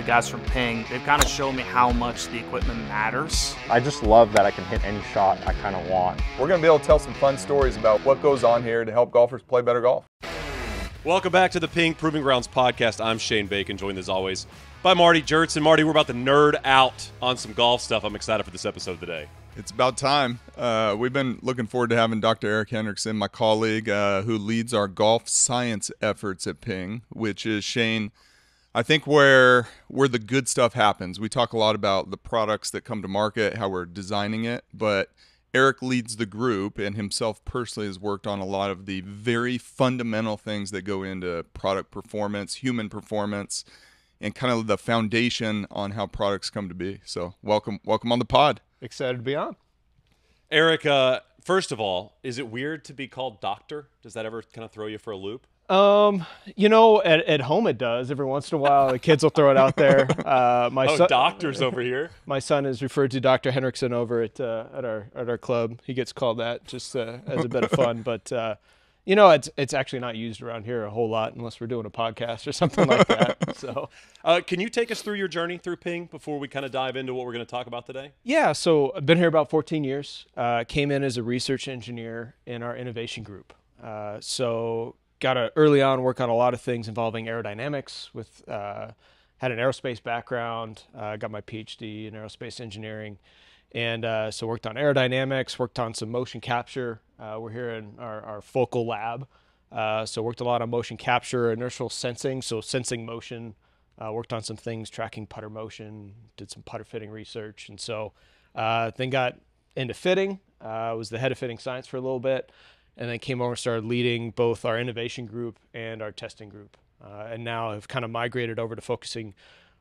the guys from Ping, they've kind of shown me how much the equipment matters. I just love that I can hit any shot I kind of want. We're going to be able to tell some fun stories about what goes on here to help golfers play better golf. Welcome back to the Ping Proving Grounds podcast. I'm Shane Bacon, joined as always by Marty Jertson. Marty, we're about to nerd out on some golf stuff. I'm excited for this episode today. It's about time. We've been looking forward to having Dr. Erik Henrikson, my colleague, who leads our golf science efforts at Ping, which is, Shane, I think where the good stuff happens. We talk a lot about the products that come to market, how we're designing it, but Erik leads the group and himself personally has worked on a lot of the very fundamental things that go into product performance, human performance, and kind of the foundation on how products come to be. So welcome on the pod. Excited to be on. Erik, first of all, is it weird to be called doctor? Does that ever kind of throw you for a loop? You know, at home it does. Every once in a while, the kids will throw it out there. Doctors over here. My son is referred to Dr. Henrikson over at our club. He gets called that just as a bit of fun. But you know, it's actually not used around here a whole lot unless we're doing a podcast or something like that. So, can you take us through your journey through Ping before we kind of dive into what we're going to talk about today? Yeah. So I've been here about 14 years. Came in as a research engineer in our innovation group. So got to early on work on a lot of things involving aerodynamics with, had an aerospace background, got my PhD in aerospace engineering. And so worked on aerodynamics, worked on some motion capture. We're here in our focal lab. So worked a lot on motion capture, inertial sensing, so sensing motion. Worked on some things, tracking putter motion, did some putter fitting research. And so then got into fitting, was the head of fitting science for a little bit. And then came over and started leading both our innovation group and our testing group. And now have kind of migrated over to focusing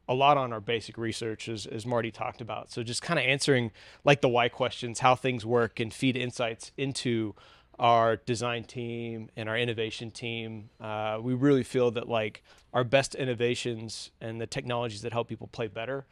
a lot on our basic research, as Marty talked about. So just kind of answering like the why questions, how things work, and feed insights into our design team and our innovation team. We really feel that like our best innovations and the technologies that help people play better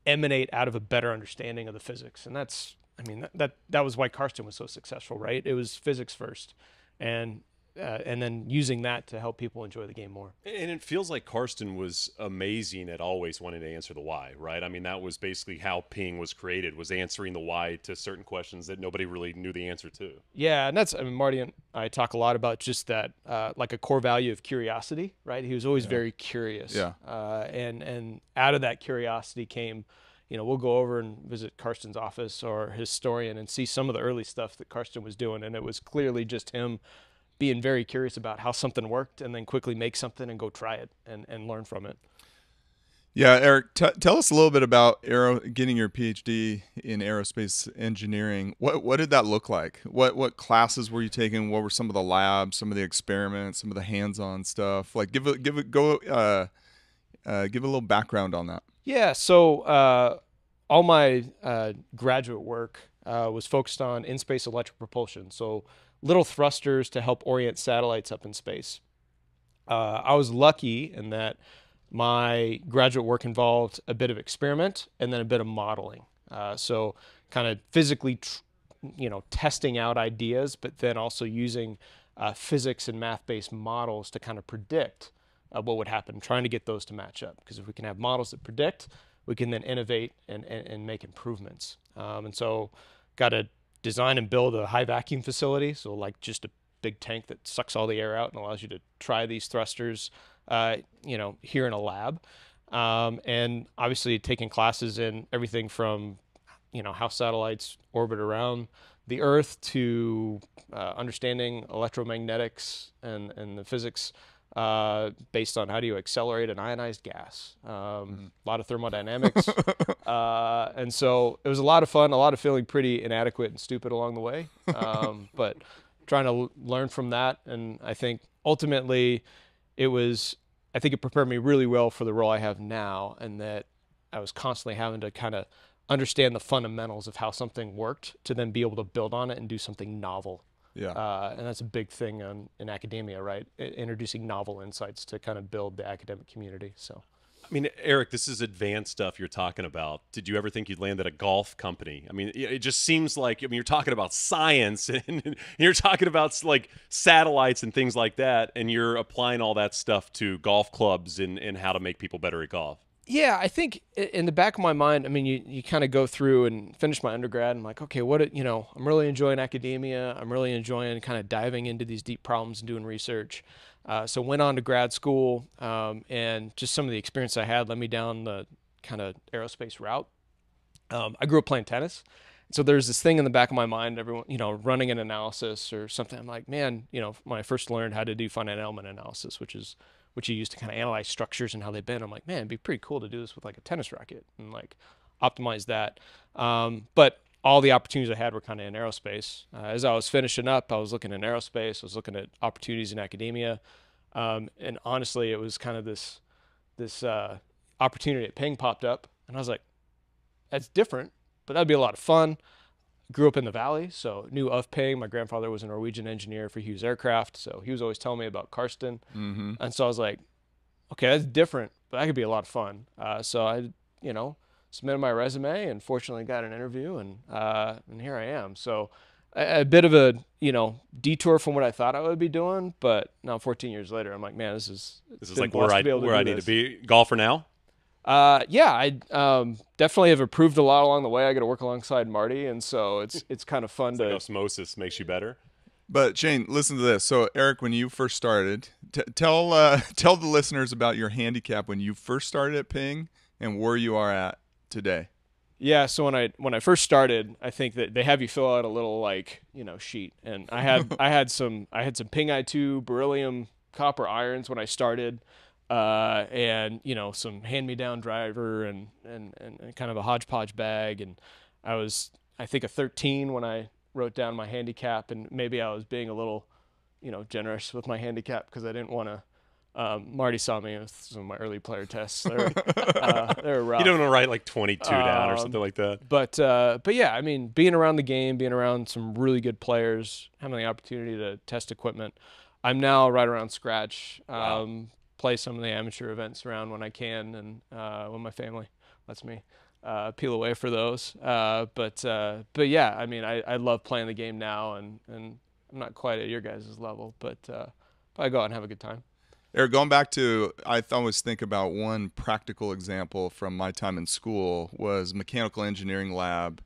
emanate out of a better understanding of the physics. And that's, I mean, that was why Karsten was so successful, right? It was physics first, and then using that to help people enjoy the game more. And it feels like Karsten was amazing at always wanting to answer the why, right? I mean, that was basically how Ping was created, was answering the why to certain questions that nobody really knew the answer to. Yeah, and that's, I mean, Marty and I talk a lot about just that, like a core value of curiosity, right? He was always very curious. Yeah. And out of that curiosity came, you know, we'll go over and visit Karsten's office or his historian and see some of the early stuff that Karsten was doing. And it was clearly just him being very curious about how something worked and then quickly make something and go try it and learn from it. Yeah, Erik, tell us a little bit about getting your PhD in aerospace engineering. What did that look like? What classes were you taking? What were some of the labs, some of the experiments, some of the hands-on stuff? Like give a little background on that. Yeah, so all my graduate work was focused on in-space electric propulsion, so little thrusters to help orient satellites up in space. I was lucky in that my graduate work involved a bit of experiment and then a bit of modeling. So kind of physically, testing out ideas, but then also using physics and math-based models to kind of predict what would happen, trying to get those to match up. Because if we can have models that predict, we can then innovate and make improvements. And so got to design and build a high vacuum facility. So like just a big tank that sucks all the air out and allows you to try these thrusters, here in a lab. And obviously taking classes in everything from, how satellites orbit around the Earth to understanding electromagnetics and the physics based on how do you accelerate an ionized gas. A lot of thermodynamics. And so it was a lot of fun, a lot of feeling pretty inadequate and stupid along the way. But trying to learn from that. And I think ultimately it prepared me really well for the role I have now, and that I was constantly having to kind of understand the fundamentals of how something worked to then be able to build on it and do something novel. Yeah. And that's a big thing in academia, right? Introducing novel insights to kind of build the academic community. So, I mean, Erik, this is advanced stuff you're talking about. Did you ever think you'd land at a golf company? I mean, it just seems like, you're talking about science and you're talking about like satellites and things like that, and you're applying all that stuff to golf clubs and how to make people better at golf. Yeah, I think in the back of my mind, I mean, you kind of go through and finish my undergrad. And I'm like, okay, I'm really enjoying academia. I'm really enjoying kind of diving into these deep problems and doing research. So went on to grad school, and just some of the experience I had led me down the kind of aerospace route. I grew up playing tennis. So there's this thing in the back of my mind, everyone, running an analysis or something. I'm like, man, when I first learned how to do finite element analysis, which you use to kind of analyze structures and how they bend, I'm like, man, it'd be pretty cool to do this with like a tennis racket and like optimize that. But all the opportunities I had were kind of in aerospace. As I was finishing up, I was looking in aerospace. I was looking at opportunities in academia. And honestly, it was kind of this opportunity at Ping popped up. And I was like, that's different, but that'd be a lot of fun. Grew up in the Valley, so knew of Ping. My grandfather was a Norwegian engineer for Hughes Aircraft, so he was always telling me about Karsten. Mm-hmm. And so I was like, okay, that's different, but that could be a lot of fun. So I, submitted my resume and fortunately got an interview, and here I am. So a bit of a, detour from what I thought I would be doing, but now 14 years later, I'm like, man, this is like where I need to be. Golfer now? Yeah, I definitely have improved a lot along the way. I got to work alongside Marty, and so it's kind of fun like osmosis makes you better. But Shane, listen to this. So Erik, when you first started, tell the listeners about your handicap when you first started at Ping and where you are at today. Yeah, so when I first started, I think that they have you fill out a little sheet, and I had some Ping I2 beryllium copper irons when I started. And some hand-me-down driver and kind of a hodgepodge bag, and I think a 13 when I wrote down my handicap, and maybe I was being a little generous with my handicap because I didn't want to. Marty saw me with some of my early player tests. They were rough. You don't want to write like 22 down or something like that. But yeah, I mean, being around the game, being around some really good players, having the opportunity to test equipment, I'm now right around scratch. Wow. Play some of the amateur events around when I can, and when my family lets me peel away for those. But yeah, I mean, I love playing the game now, and I'm not quite at your guys' level, but I go out and have a good time. Erik, going back to, I always think about one practical example from my time in school was mechanical engineering lab.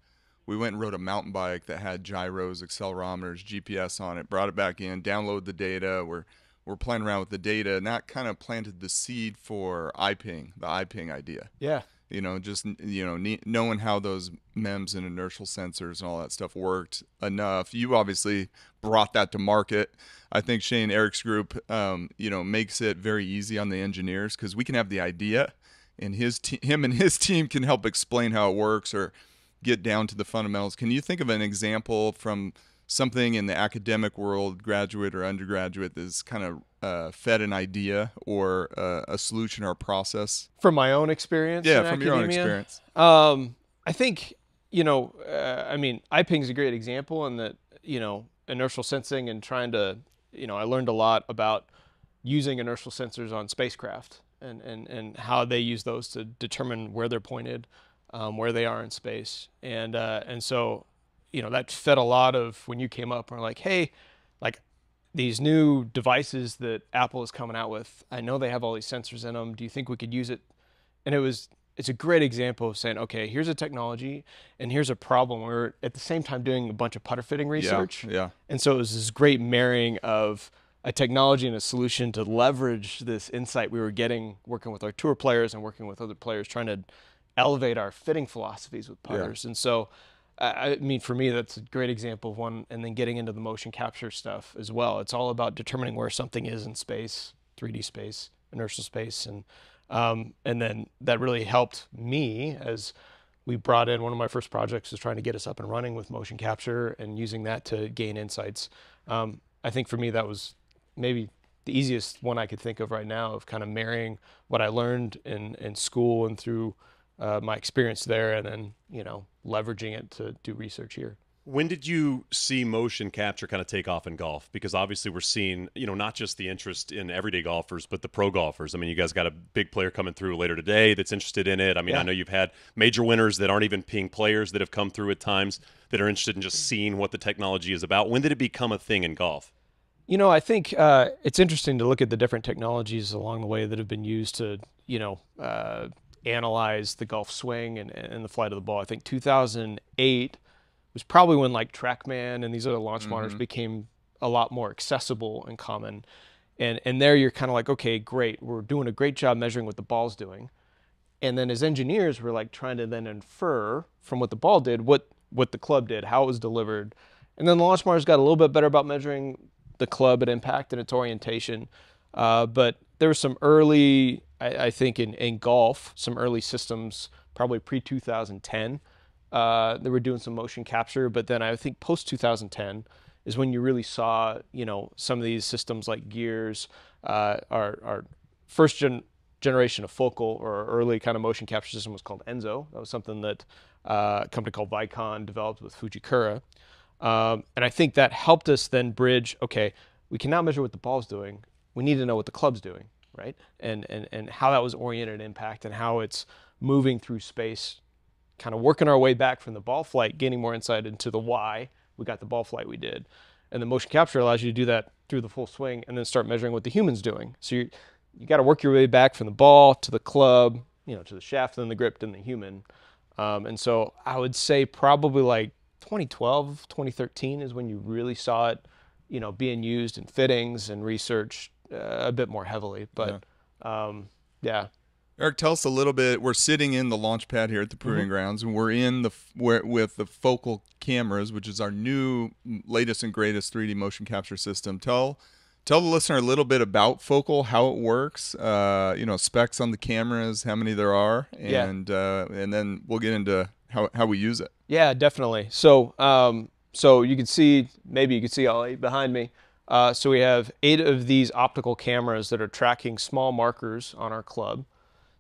We went and rode a mountain bike that had gyros, accelerometers, GPS on it, brought it back in, download the data. We're playing around with the data, and that kind of planted the seed for iPing, the iPing idea. Yeah. Knowing how those MEMS and inertial sensors and all that stuff worked enough. You obviously brought that to market. I think Shane, Erik's group, makes it very easy on the engineers because we can have the idea, and him and his team can help explain how it works or get down to the fundamentals. Can you think of an example from something in the academic world, graduate or undergraduate, that's kind of fed an idea or a solution or a process? From my own experience? Yeah, from your own experience. I think, iPing's a great example in that, inertial sensing and trying to, I learned a lot about using inertial sensors on spacecraft and how they use those to determine where they're pointed, where they are in space. And so, that fed a lot of when you came up and were like, hey, like these new devices that Apple is coming out with, I know they have all these sensors in them. Do you think we could use it? And it's a great example of saying, okay, here's a technology and here's a problem. We're at the same time doing a bunch of putter fitting research. Yeah. And so it was this great marrying of a technology and a solution to leverage this insight we were getting working with our tour players and working with other players, trying to elevate our fitting philosophies with putters. Yeah. And so, I mean, for me, that's a great example of one, and then getting into the motion capture stuff as well. It's all about determining where something is in space, 3D space, inertial space, and then that really helped me as we brought in one of my first projects was trying to get us up and running with motion capture and using that to gain insights. I think for me, that was maybe the easiest one I could think of right now of kind of marrying what I learned in school and through my experience there, and then, leveraging it to do research here. When did you see motion capture kind of take off in golf? Because obviously we're seeing, not just the interest in everyday golfers, but the pro golfers. I mean, you guys got a big player coming through later today that's interested in it. I mean, yeah. I know you've had major winners that aren't even Ping players that have come through at times that are interested in just seeing what the technology is about. When did it become a thing in golf? I think it's interesting to look at the different technologies along the way that have been used to, analyze the golf swing and the flight of the ball. I think 2008 was probably when like TrackMan and these other launch monitors became a lot more accessible and common. And there you're kind of like, okay, great, we're doing a great job measuring what the ball's doing. And then as engineers, we're like trying to then infer from what the ball did, what the club did, how it was delivered. And then the launch monitors got a little bit better about measuring the club at impact and its orientation. But there were some early, I think in golf, some early systems, probably pre-2010, they were doing some motion capture. But then I think post-2010 is when you really saw, some of these systems like Gears, our first generation of focal or early kind of motion capture system was called Enzo. That was something that a company called Vicon developed with Fujikura. And I think that helped us then bridge, okay, we can now measure what the ball's doing. We need to know what the club's doing, right? And how that was oriented at impact and how it's moving through space, kind of working our way back from the ball flight, gaining more insight into the why we got the ball flight we did. And the motion capture allows you to do that through the full swing and then start measuring what the human's doing. So you got to work your way back from the ball to the club, to the shaft, then the grip, then the human. And so I would say probably like 2012, 2013 is when you really saw it, being used in fittings and research a bit more heavily. But yeah. Erik, tell us a little bit. We're sitting in the launch pad here at the Proving Grounds, and we're in with the focal cameras, which is our new latest and greatest 3D motion capture system. Tell the listener a little bit about focal, how it works, specs on the cameras, how many there are, and then we'll get into how we use it. Yeah, definitely. So you can see, maybe you can see all 8 behind me. So we have 8 of these optical cameras that are tracking small markers on our club.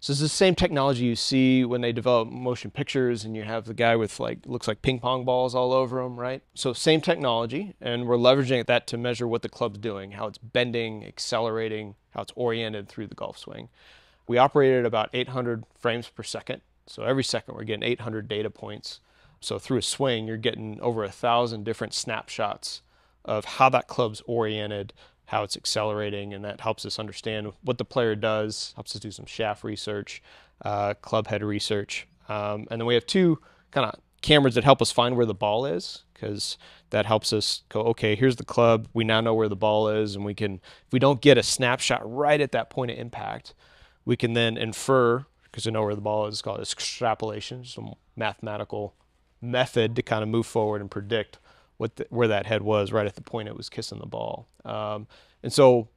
So it's the same technology you see when they develop motion pictures and you have the guy with looks like ping pong balls all over him, right? So same technology, and we're leveraging that to measure what the club's doing, how it's bending, accelerating, how it's oriented through the golf swing. We operate at about 800 frames per second. So every second we're getting 800 data points. So through a swing, you're getting over 1,000 different snapshots of how that club's oriented, how it's accelerating, and that helps us understand what the player does, helps us do some shaft research, club head research. And then we have 2 kind of cameras that help us find where the ball is, because that helps us go, okay, here's the club, we now know where the ball is, and we can, if we don't get a snapshot right at that point of impact, we can then infer, because we know where the ball is, called extrapolation, some mathematical method to kind of move forward and predict where that head was right at the point it was kissing the ball. And so,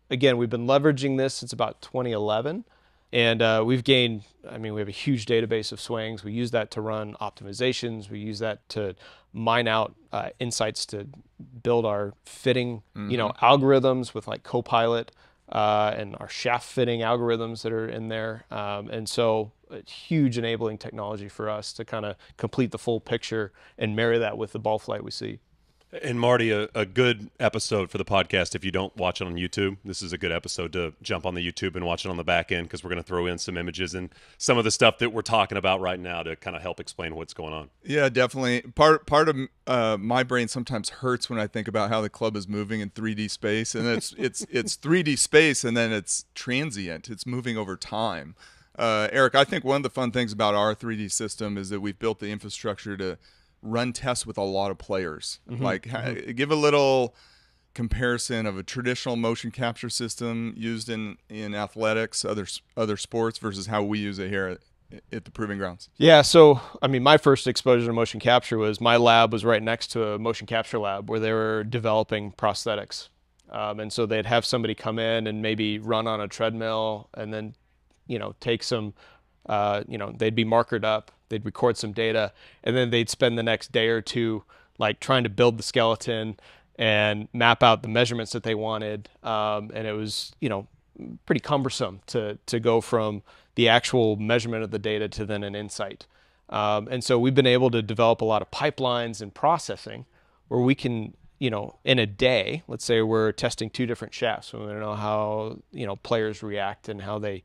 again, we've been leveraging this since about 2011, and we've gained, we have a huge database of swings. We use that to run optimizations. We use that to mine out insights to build our fitting, algorithms with like Copilot and our shaft fitting algorithms that are in there. And so a huge enabling technology for us to kind of complete the full picture and marry that with the ball flight we see. And Marty, a good episode for the podcast. If you don't watch it on YouTube, this is a good episode to jump on the YouTube and watch it on the back end, because we're going to throw in some images and some of the stuff that we're talking about right now to kind of help explain what's going on. Yeah, definitely. Part of my brain sometimes hurts when I think about how the club is moving in 3D space, and it's 3D space, and then it's transient. It's moving over time. Erik, I think one of the fun things about our 3D system is that we've built the infrastructure to run tests with a lot of players. Give a little comparison of a traditional motion capture system used in athletics, other sports, versus how we use it here at the Proving Grounds. Yeah, so my first exposure to motion capture was my lab was right next to a motion capture lab where they were developing prosthetics. And so they'd have somebody come in and maybe run on a treadmill and then take some, they'd be markered up, they'd record some data, and then they'd spend the next day or 2 trying to build the skeleton and map out the measurements that they wanted. And it was, pretty cumbersome to go from the actual measurement of the data to then an insight. And so we've been able to develop a lot of pipelines and processing where we can, in a day, let's say we're testing 2 different shafts. We want to know how, players react and how they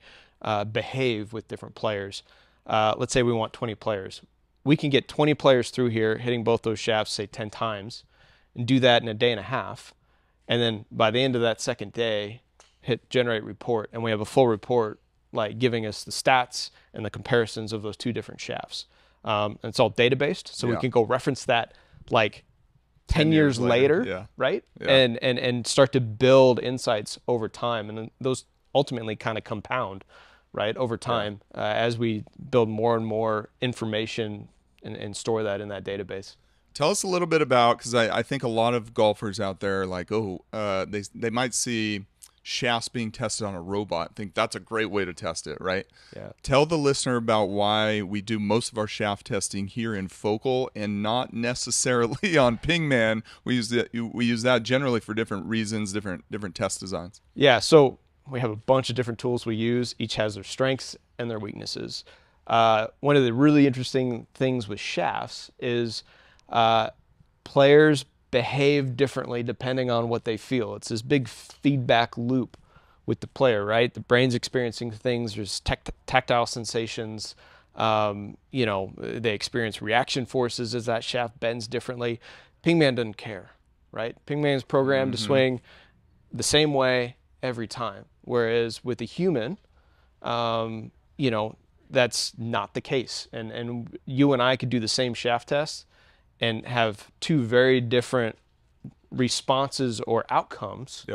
behave with different players. Let's say we want 20 players. We can get 20 players through here, hitting both those shafts, say 10 times, and do that in a day and a half. And then by the end of that second day, hit generate report, and we have a full report like giving us the stats and the comparisons of those two different shafts. And it's all data based, so we Yeah. can go reference that like 10 years later, yeah. right? Yeah. And start to build insights over time, and then those ultimately kind of compound, right, over time as we build more and more information and store that in that database. Tell us a little bit about, because I think a lot of golfers out there are like, they might see shafts being tested on a robot, think that's a great way to test it, right? Yeah. Tell the listener about why we do most of our shaft testing here in Focal and not necessarily on Pingman. We use that generally for different reasons, different test designs. Yeah, so we have a bunch of different tools we use. Each has their strengths and their weaknesses. One of the really interesting things with shafts is players behave differently depending on what they feel. It's this big feedback loop with the player, right? The brain's experiencing things. There's tactile sensations. They experience reaction forces as that shaft bends differently. Pingman doesn't care, right? Pingman's programmed to swing the same way every time. Whereas with a human, that's not the case. And you and I could do the same shaft test and have two very different responses or outcomes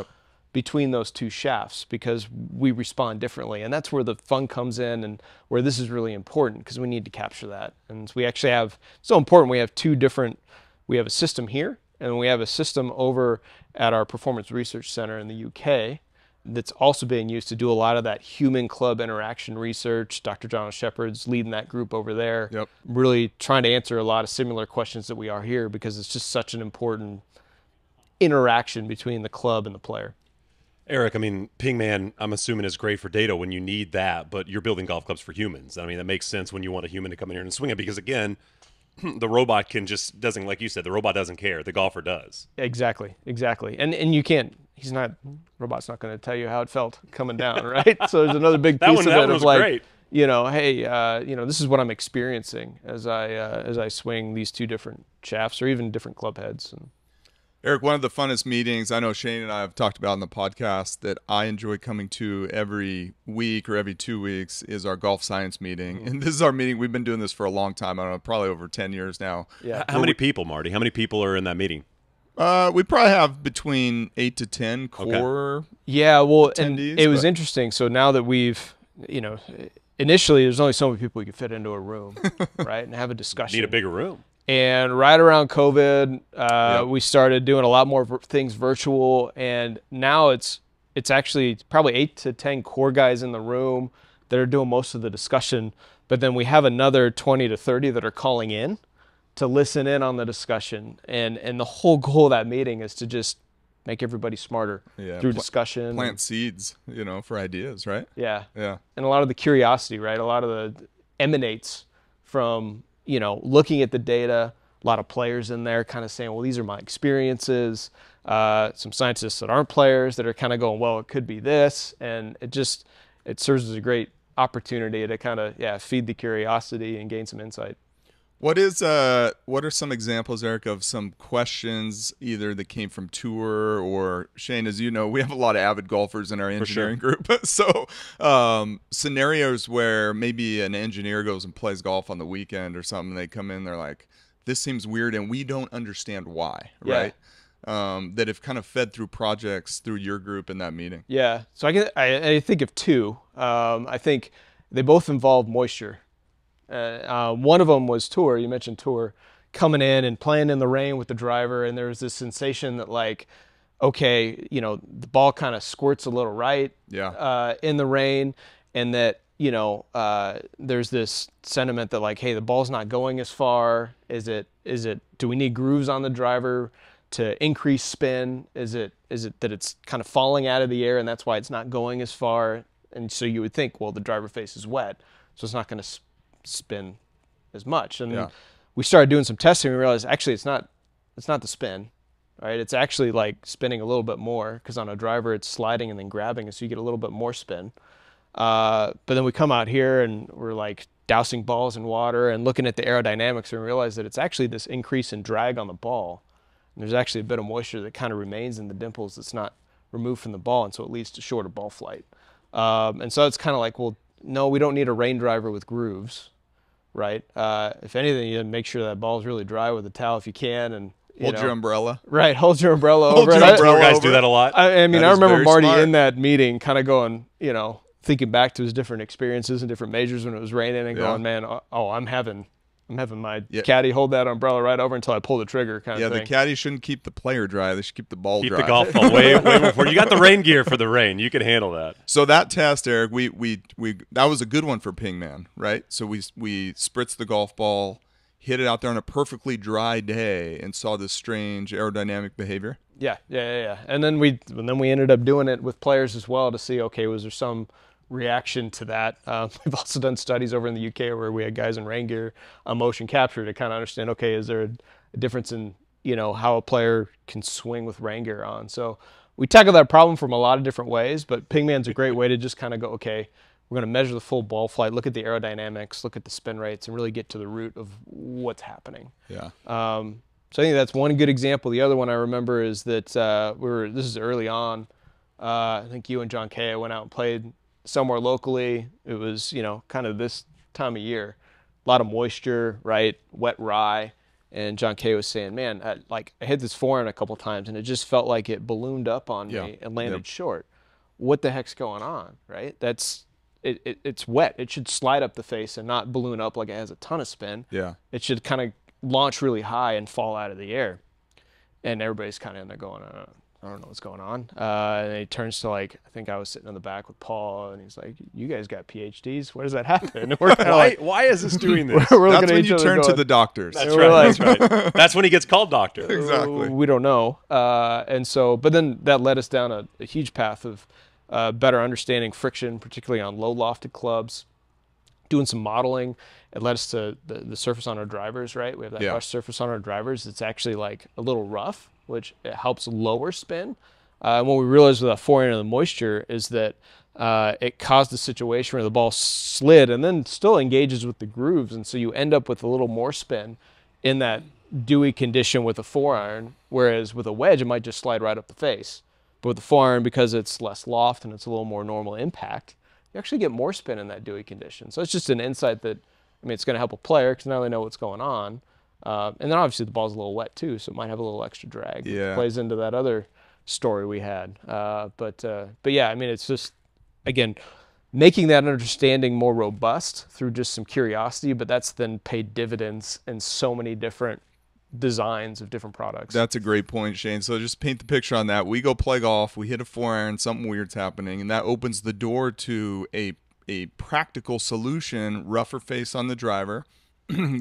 between those two shafts because we respond differently. And that's where the fun comes in and where this is really important because we need to capture that. And we actually have, so important, we have we have a system here and we have a system over at our Performance Research Center in the UK that's also being used to do a lot of that human club interaction research. Dr. John Shepard's leading that group over there, really trying to answer a lot of similar questions that we are here because it's just such an important interaction between the club and the player. Erik, I mean, Pingman, I'm assuming is great for data when you need that, but you're building golf clubs for humans. I mean, that makes sense when you want a human to come in here and swing it because, again, the robot doesn't, like you said, the robot doesn't care. The golfer does. Exactly. And you can't, robot's not going to tell you how it felt coming down, right? So there's another big piece of it of like, great. This is what I'm experiencing as I swing these two different shafts or even different club heads. And Erik, one of the funnest meetings I know Shane and I have talked about in the podcast that I enjoy coming to every week or every 2 weeks is our golf science meeting. And this is our meeting. We've been doing this for a long time. I don't know, probably over 10 years now. Yeah. How many people, Marty? How many people are in that meeting? We probably have between 8 to 10 core. Yeah, well, and attendees, it was interesting. So now that we've, initially there's only so many people you could fit into a room, right, and have a discussion. Need a bigger room. And right around COVID, we started doing a lot more things virtual, and now it's actually probably 8 to 10 core guys in the room that are doing most of the discussion. But then we have another 20 to 30 that are calling in to listen in on the discussion. And the whole goal of that meeting is to just make everybody smarter through discussion. Plant seeds, for ideas, right? Yeah. Yeah. And a lot of the curiosity, right? A lot of the emanates from, looking at the data, a lot of players in there kind of saying, well, these are my experiences. Some scientists that aren't players that are kind of going, well, it could be this. And it serves as a great opportunity to kind of, feed the curiosity and gain some insight. What are some examples, Erik, of some questions either that came from tour or Shane, as you know, we have a lot of avid golfers in our engineering group. So scenarios where maybe an engineer goes and plays golf on the weekend or something, they come in, they're like, this seems weird and we don't understand why, right? That have kind of fed through projects through your group in that meeting. Yeah. So I think of two. I think they both involve moisture. One of them was Tour. You mentioned Tour coming in and playing in the rain with the driver, and there was this sensation that the ball kind of squirts a little right in the rain, and that there's this sentiment that hey, the ball's not going as far. Do we need grooves on the driver to increase spin? Is it that it's kind of falling out of the air and that's why it's not going as far? And so you would think, well, the driver face is wet, so it's not going to spin as much. And we started doing some testing and we realized actually it's not the spin, right? It's actually spinning a little bit more because on a driver it's sliding and then grabbing, and so you get a little bit more spin. But then we come out here and we're dousing balls in water and looking at the aerodynamics and realize that it's actually this increase in drag on the ball. And there's actually a bit of moisture that kind of remains in the dimples that's not removed from the ball, and so it leads to shorter ball flight. And so it's kind of well, no, we don't need a rain driver with grooves, right? If anything, you make sure that ball's really dry with a towel if you can, and Hold your umbrella. Right, hold your umbrella Hold over your it. umbrella Guys over do that a lot. I mean, That I is remember very Marty smart. in that meeting kind of going, thinking back to his different experiences and different majors when it was raining and Yeah. going, man, I'm having my caddy hold that umbrella right over until I pull the trigger kind Yeah, of the thing. caddy shouldn't keep the player dry. They should keep the ball Keep dry. the golf ball way before. You got the rain gear for the rain. You can handle that. So that test, Eric, we that was a good one for Ping Man, right? So we spritzed the golf ball, hit it out there on a perfectly dry day, and saw this strange aerodynamic behavior. Yeah. And then we ended up doing it with players as well to see, okay, was there some reaction to that? We've also done studies over in the UK where we had guys in rain gear on motion capture to kind of understand, okay, is there a difference in, how a player can swing with rain gear on? So we tackle that problem from a lot of different ways, but Pingman's a great way to just kind of go, okay, we're going to measure the full ball flight, look at the aerodynamics, look at the spin rates, and really get to the root of what's happening. Yeah. So I think that's one good example. The other one I remember is that this is early on. I think you and John Kay went out and played somewhere locally. It was, kind of this time of year, a lot of moisture, right? Wet rye. And John Kay was saying, man, I hit this forehand a couple times and it just felt like it ballooned up on me and landed short. What the heck's going on, right? It's wet. It should slide up the face and not balloon up like it has a ton of spin. Yeah. It should kind of launch really high and fall out of the air. And everybody's kind of in there going, I don't know what's going on. And he turns to I think I was sitting in the back with Paul, and he's like, you guys got PhDs? Where does that happen? And we're Why is this doing this? we're That's looking at when each you other turn to going, the doctors. That's we're right. like- That's right. That's when he gets called doctor. Exactly. We don't know. And so, but then that led us down a huge path of better understanding friction, particularly on low lofted clubs, doing some modeling. It led us to the surface on our drivers, right? We have that brushed surface on our drivers. It's actually like a little rough, which it helps lower spin. And what we realized with that forehand and the moisture is that it caused a situation where the ball slid and then still engages with the grooves. And so you end up with a little more spin in that dewy condition with a 4-iron, whereas with a wedge, it might just slide right up the face. But with the 4-iron, because it's less loft and it's a little more normal impact, you actually get more spin in that dewy condition. So it's just an insight that, it's going to help a player because now they know what's going on. And then obviously the ball's a little wet too, so it might have a little extra drag. Yeah. It plays into that other story we had. But yeah, it's just, again, making that understanding more robust through just some curiosity, but that's then paid dividends in so many different designs of different products. That's a great point, Shane. So just paint the picture on that. We go play golf, we hit a 4-iron, something weird's happening, and that opens the door to a practical solution, rougher face on the driver,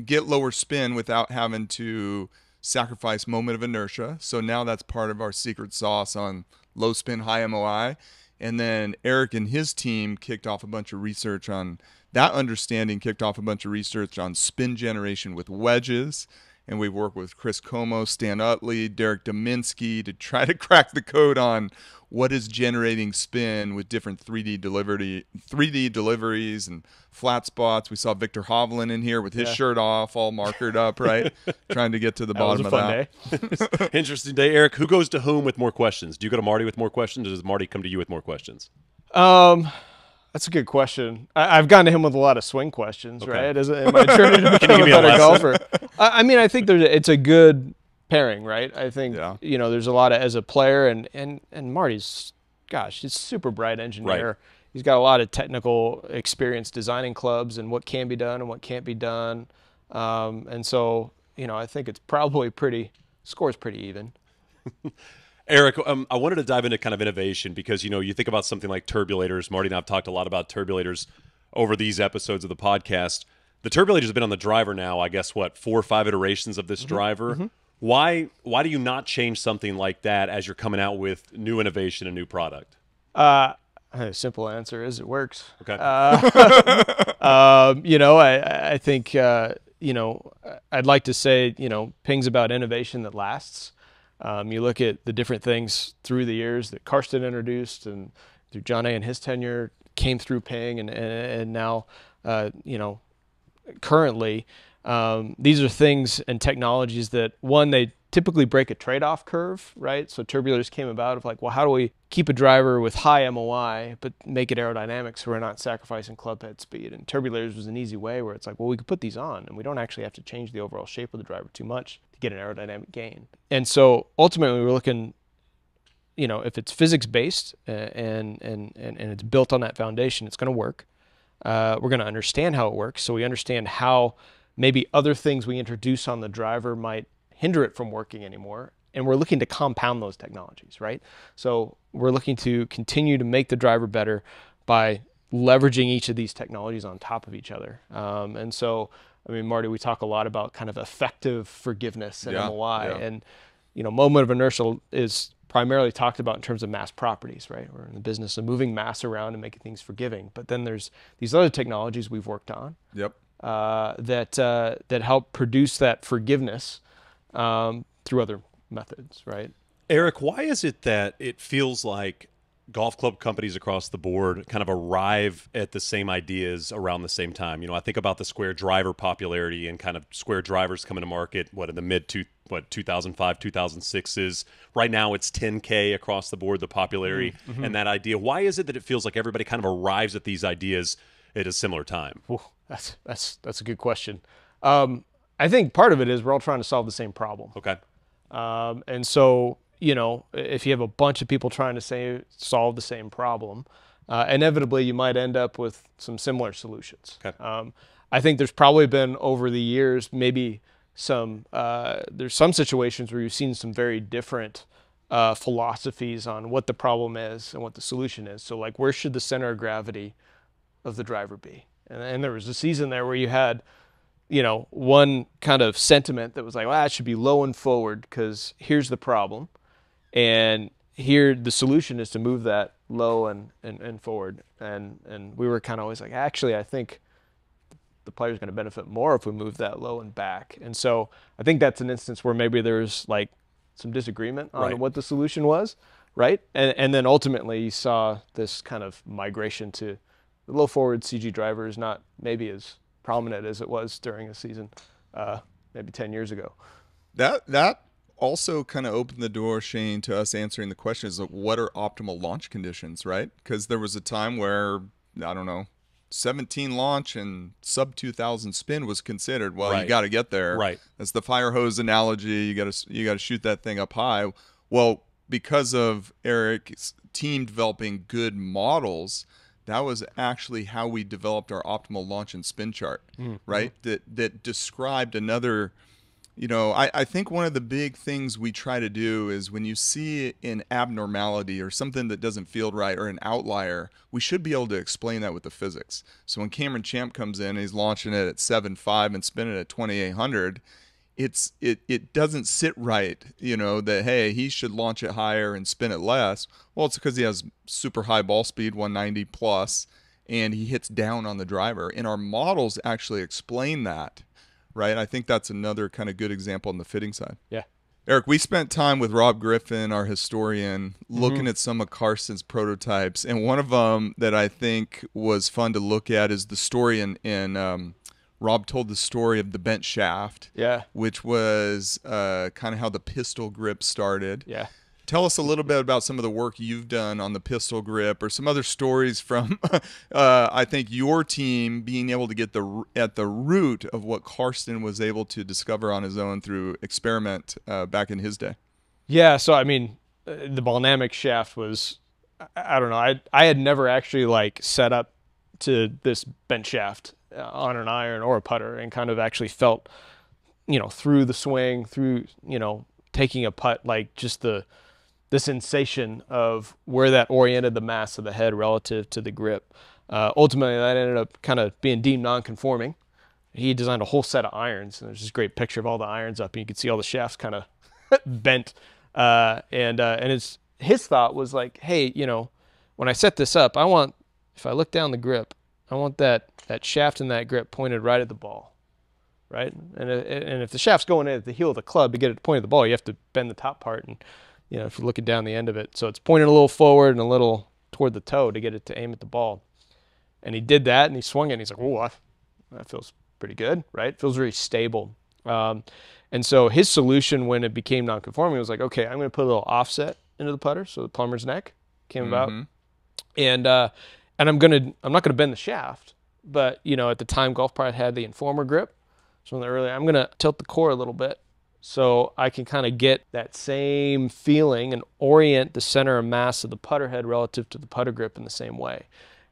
get lower spin without having to sacrifice moment of inertia. So now that's part of our secret sauce on low spin, high MOI. And then Erik and his team kicked off a bunch of research on that understanding, kicked off a bunch of research on spin generation with wedges. And we've worked with Chris Como, Stan Utley, Derek Dominski to try to crack the code on what is generating spin with different 3D deliveries and flat spots. We saw Victor Hovland in here with his shirt off, all markered up, right? Trying to get to the bottom of that. Was a fun day. Interesting day. Erik, who goes to whom with more questions? Do you go to Marty with more questions, or does Marty come to you with more questions? That's a good question. I've gone to him with a lot of swing questions, Okay. right? In my journey to become a give me a better lesson? golfer. I think it's a good pairing, right? I think, Yeah. there's a lot of, as a player, and Marty's, gosh, he's a super bright engineer. Right. He's got a lot of technical experience designing clubs and what can be done and what can't be done. And so, I think it's probably score's pretty even. Erik, I wanted to dive into kind of innovation because, you think about something like turbulators. Marty and I have talked a lot about turbulators over these episodes of the podcast. The turbulator has been on the driver now, I guess, 4 or 5 iterations of this driver. Mm-hmm. Why do you not change something like that as you're coming out with new innovation and new product? Simple answer is it works. Okay. I think, I'd like to say, Ping's about innovation that lasts. You look at the different things through the years that Karsten introduced and through John A. and his tenure came through Ping and now, currently, These are things and technologies that, one, they typically break a trade-off curve, right? So turbulators came about of like, well, how do we keep a driver with high MOI but make it aerodynamic so we're not sacrificing club head speed? And turbulators was an easy way where it's like, well, we could put these on and we don't actually have to change the overall shape of the driver too much to get an aerodynamic gain. And so ultimately we're looking, if it's physics-based and it's built on that foundation, it's going to work. We're going to understand how it works, so we understand how maybe other things we introduce on the driver might hinder it from working anymore. And we're looking to compound those technologies, right? So we're looking to continue to make the driver better by leveraging each of these technologies on top of each other. And so, Marty, we talk a lot about kind of effective forgiveness and MOI. Yeah. And, moment of inertia is primarily talked about in terms of mass properties, right? We're in the business of moving mass around and making things forgiving. But then there's these other technologies we've worked on. Yep. That help produce that forgiveness through other methods, right? Erik, why is it that it feels like golf club companies across the board kind of arrive at the same ideas around the same time? I think about the square driver popularity and kind of square drivers coming to market, in the mid 2005, 2006s. Right now it's 10K across the board, the popularity and that idea. Why is it that it feels like everybody kind of arrives at these ideas at a similar time? Ooh, that's a good question. I think part of it is we're all trying to solve the same problem. Okay. And so, if you have a bunch of people trying to solve the same problem, inevitably you might end up with some similar solutions. Okay. I think there's probably been over the years maybe there's some situations where you've seen some very different philosophies on what the problem is and what the solution is. So like, where should the center of gravity of the driver be? And there was a season there where you had, one kind of sentiment that was like, well, it should be low and forward because here's the problem. And here the solution is to move that low and forward. And we were kind of always like, actually, I think the player's going to benefit more if we move that low and back. And so I think that's an instance where maybe there's like some disagreement on what the solution was, right? And then ultimately you saw this kind of migration to the low forward CG driver is not maybe as prominent as it was during a season maybe 10 years ago. That also kind of opened the door, Shane, to us answering the questions of what are optimal launch conditions, right? Because there was a time where, 17 launch and sub 2000 spin was considered. Well, you got to get there. Right. That's the fire hose analogy. You got to shoot that thing up high. Well, because of Erik's team developing good models, that was actually how we developed our optimal launch and spin chart, right? That described another, I think one of the big things we try to do is when you see an abnormality or something that doesn't feel right or an outlier, we should be able to explain that with the physics. So when Cameron Champ comes in and he's launching it at 7.5 and spinning it at 2800, it doesn't sit right, that, hey, he should launch it higher and spin it less. Well, it's because he has super high ball speed, 190 plus, and he hits down on the driver. And our models actually explain that, right? I think that's another kind of good example on the fitting side. Yeah. Erik, we spent time with Rob Griffin, our historian, looking at some of Carson's prototypes. And one of them that I think was fun to look at is the story in Rob told the story of the bent shaft, which was kind of how the pistol grip started. Yeah. Tell us a little bit about some of the work you've done on the pistol grip or some other stories from, I think, your team being able to get at the root of what Carson was able to discover on his own through experiment back in his day. Yeah, so, the Balnamic shaft was, I don't know, I had never actually, set up to this bent shaft on an iron or a putter and kind of actually felt, through the swing, through, taking a putt, just the sensation of where that oriented the mass of the head relative to the grip. Ultimately, that ended up kind of being deemed non-conforming. He designed a whole set of irons, and there's this great picture of all the irons up, and you can see all the shafts kind of bent. And his thought was like, hey, when I set this up, if I look down the grip, I want that shaft and that grip pointed right at the ball, right? And if the shaft's going in at the heel of the club to get it pointed at the ball, you have to bend the top part, and if you're looking down the end of it, so it's pointed a little forward and a little toward the toe to get it to aim at the ball. And he did that, and he swung it, and he's like, "Oh, that feels pretty good, right? Feels very stable. And so his solution when it became non-conforming was like, okay, I'm going to put a little offset into the putter, so the plumber's neck came about, and I'm not gonna bend the shaft, but at the time Golf Pride had the Informer grip, so in the early I'm gonna tilt the core a little bit so I can kind of get that same feeling and orient the center of mass of the putter head relative to the putter grip in the same way.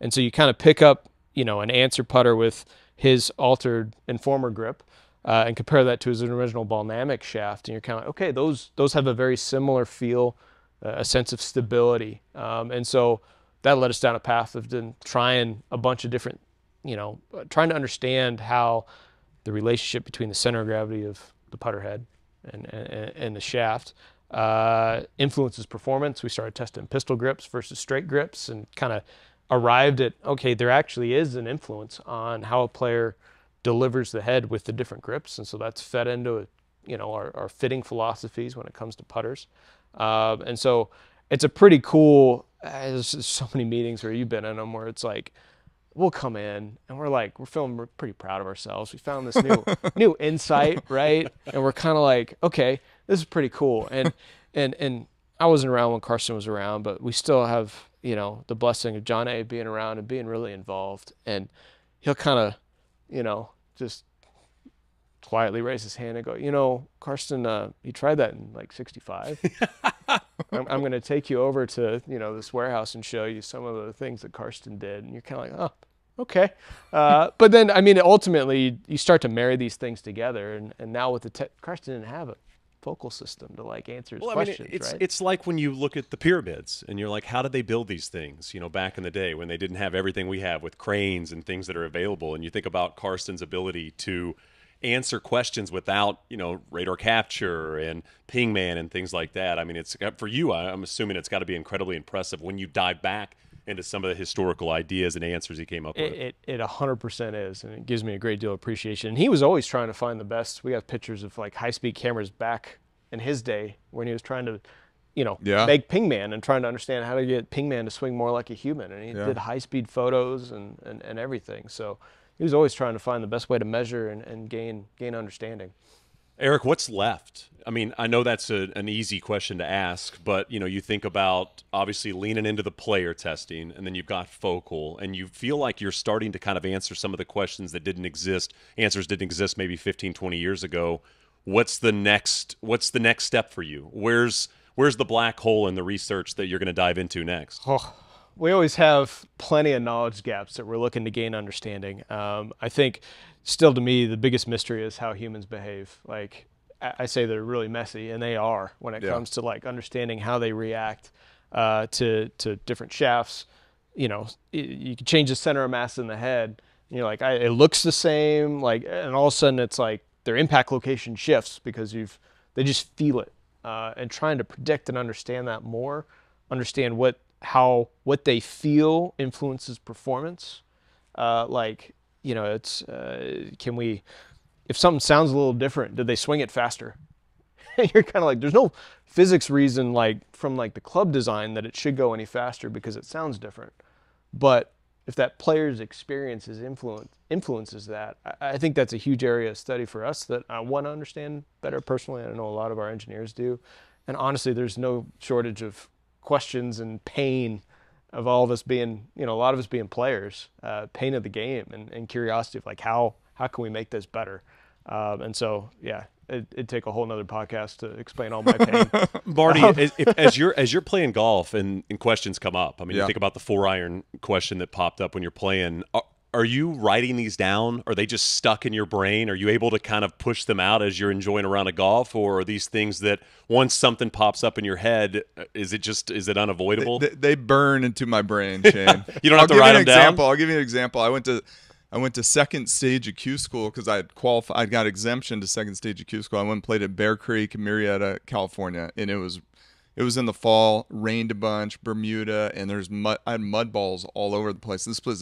And so you kind of pick up an answer putter with his altered Informer grip and compare that to his original Balnamic shaft, and you're kind of like, okay, those have a very similar feel, a sense of stability, and so that led us down a path of then trying a bunch of different, trying to understand how the relationship between the center of gravity of the putter head and the shaft influences performance. We started testing pistol grips versus straight grips and kind of arrived at, okay, there actually is an influence on how a player delivers the head with the different grips, and so that's fed into our fitting philosophies when it comes to putters, and so it's a pretty cool. There's so many meetings where you've been in them where it's like we'll come in and we're feeling pretty proud of ourselves. We found this new insight, right? And we're kind of like, okay, this is pretty cool. And I wasn't around when Karsten was around, but we still have the blessing of John A. being around and being really involved, and he'll kind of just quietly raise his hand and go, Karsten, he tried that in like 65. I'm going to take you over to, this warehouse and show you some of the things that Karsten did. And you're kind of like, oh, okay. But then, ultimately you start to marry these things together. And now with Karsten didn't have a focal system to answer his questions, right? It's like when you look at the pyramids and you're like, how did they build these things, back in the day when they didn't have everything we have with cranes and things that are available. And you think about Karsten's ability to answer questions without, radar capture and pingman and things like that. It's for you, I'm assuming it's got to be incredibly impressive when you dive back into some of the historical ideas and answers he came up with. It 100% is, and it gives me a great deal of appreciation. And he was always trying to find the best. We have pictures of high-speed cameras back in his day when he was trying to, make pingman and trying to understand how to get pingman to swing more like a human. And he did high-speed photos and everything. So he was always trying to find the best way to measure and gain understanding. Erik, what's left? I know that's an easy question to ask, but you think about obviously leaning into the player testing, and then you've got focal, and you feel like you're starting to kind of answer some of the questions that answers didn't exist maybe 15, 20 years ago. What's the next step for you? Where's the black hole in the research that you're going to dive into next? Oh, we always have plenty of knowledge gaps that we're looking to gain understanding. I think still to me, the biggest mystery is how humans behave. I say they're really messy, and they are when it comes to understanding how they react to different shafts. You can change the center of mass in the head, and you're like, it looks the same, and all of a sudden it's like their impact location shifts because they just feel it. And trying to predict and understand that more, understand what they feel influences performance. It's if something sounds a little different, did they swing it faster? You're kind of like, there's no physics reason from the club design that it should go any faster because it sounds different. But if that player's experiences influences that, I think that's a huge area of study for us that I want to understand better personally. I know a lot of our engineers do. And honestly, there's no shortage of questions and pain of all of us being, a lot of us being players, pain of the game and curiosity of how can we make this better? And so, it'd take a whole nother podcast to explain all my pain. Marty, as you're playing golf and questions come up, you think about the 4-iron question that popped up when you're playing. Are you writing these down? Are they just stuck in your brain? Are you able to kind of push them out as you're enjoying a round of golf? Or are these things that once something pops up in your head, is it unavoidable? They burn into my brain, Shane. You don't have to write them down? I'll give you an example. I went to second stage of Q school because I got exemption to second stage of Q school. I went and played at Bear Creek in Murrieta, California, and it was in the fall, rained a bunch, Bermuda, and there's mud. I had mud balls all over the place. This was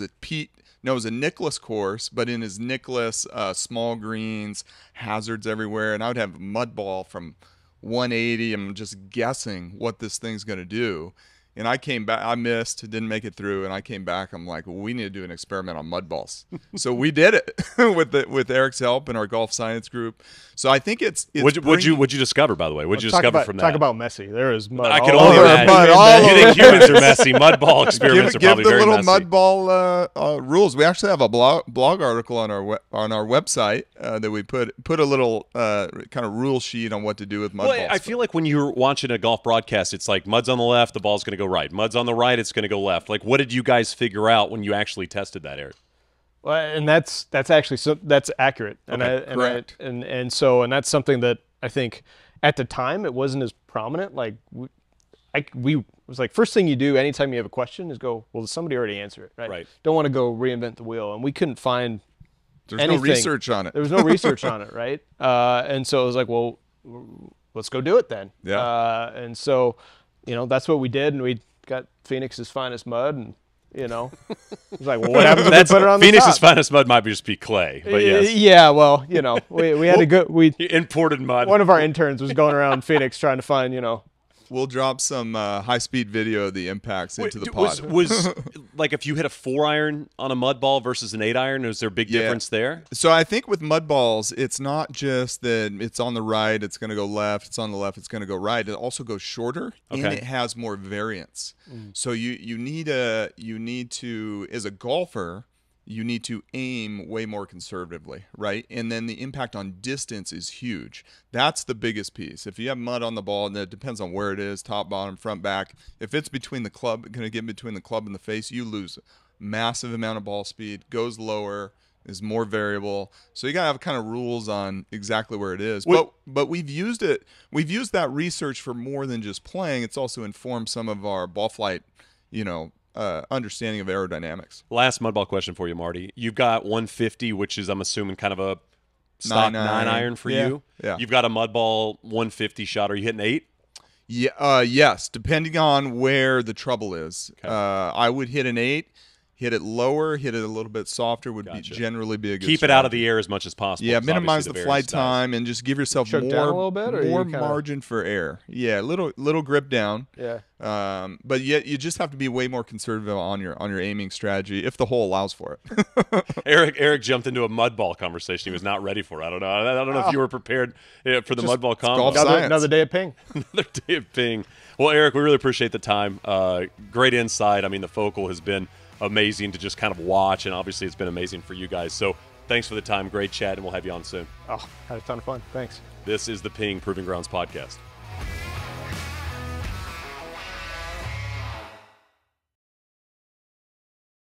it was a Nicklaus course, but in his Nicklaus, small greens, hazards everywhere, and I would have a mud ball from 180. I'm just guessing what this thing's going to do. And I came back. I missed, didn't make it through, and I came back. I'm like, well, we need to do an experiment on mud balls. So we did it with Erik's help and our golf science group. So I think it's what'd you discover, by the way? What'd you discover from that? Talk about messy. There is mud. I can all only over. imagine. Mud all You think over. humans are messy? Mud ball experiments are probably give the very little messy. mud ball rules. We actually have a blog article on our website that we put a little kind of rule sheet on what to do with mud balls. I feel like when you're watching a golf broadcast, it's like mud's on the left, the ball's going to go right. Mud's on the right, it's going to go left. Like, what did you guys figure out when you actually tested that, Erik? Well, and that's actually that's accurate, and correct. and that's something that I think at the time it wasn't as prominent. Like we was like, first thing you do anytime you have a question is go, well, does somebody already answer it, right? Right. Don't want to go reinvent the wheel, and we couldn't find There's anything. no research on it. There was no research on it, right? And so it was like, well, let's go do it then. Yeah. And so, that's what we did, and we got Phoenix's finest mud, and it's like, well, what happens if we put it on Phoenix's the top? finest mud might just be clay, but yes. Yeah, well, we had to go. Imported mud. One of our interns was going around Phoenix trying to find, We'll drop some high-speed video of the impacts into the pod. Was like if you hit a 4-iron on a mud ball versus an 8-iron, is there a big difference there? So I think with mud balls, it's not just that it's on the right, it's going to go left. It's on the left, it's going to go right. It also goes shorter, and it has more variance. So you need to, as a golfer, you need to aim way more conservatively, right? And then the impact on distance is huge. That's the biggest piece. If you have mud on the ball, and it depends on where it is, top, bottom, front, back. If it's between the club, going to get between the club and the face, you lose massive amount of ball speed, goes lower, is more variable. So you got to have kind of rules on exactly where it is. But we've used it. We've used that research for more than just playing. It's also informed some of our ball flight, understanding of aerodynamics. Last mud ball question for you, Marty. You've got 150, which is, I'm assuming, kind of a stock 9-iron for you. Yeah. You've got a mud ball 150 shot. Are you hitting 8? Yeah. Yes, depending on where the trouble is. Okay. I would hit an 8. Hit it lower, hit it a little bit softer would generally be a good Keep it out of the air as much as possible. Yeah, minimize the flight time and just give yourself Choke down a little bit, or more you kinda... margin for air. Yeah, little grip down. Yeah. But yet you just have to be way more conservative on your aiming strategy if the hole allows for it. Erik jumped into a mud ball conversation he was not ready for. I don't know if you were prepared for the mud ball golf convo. science. Another day of ping. Another day of ping. Well, Erik, we really appreciate the time. Great insight. I mean, the focal has been amazing to just kind of watch, and obviously it's been amazing for you guys. So thanks for the time. Great chat, and we'll have you on soon. Oh, had a ton of fun. Thanks. This is the Ping Proving Grounds podcast.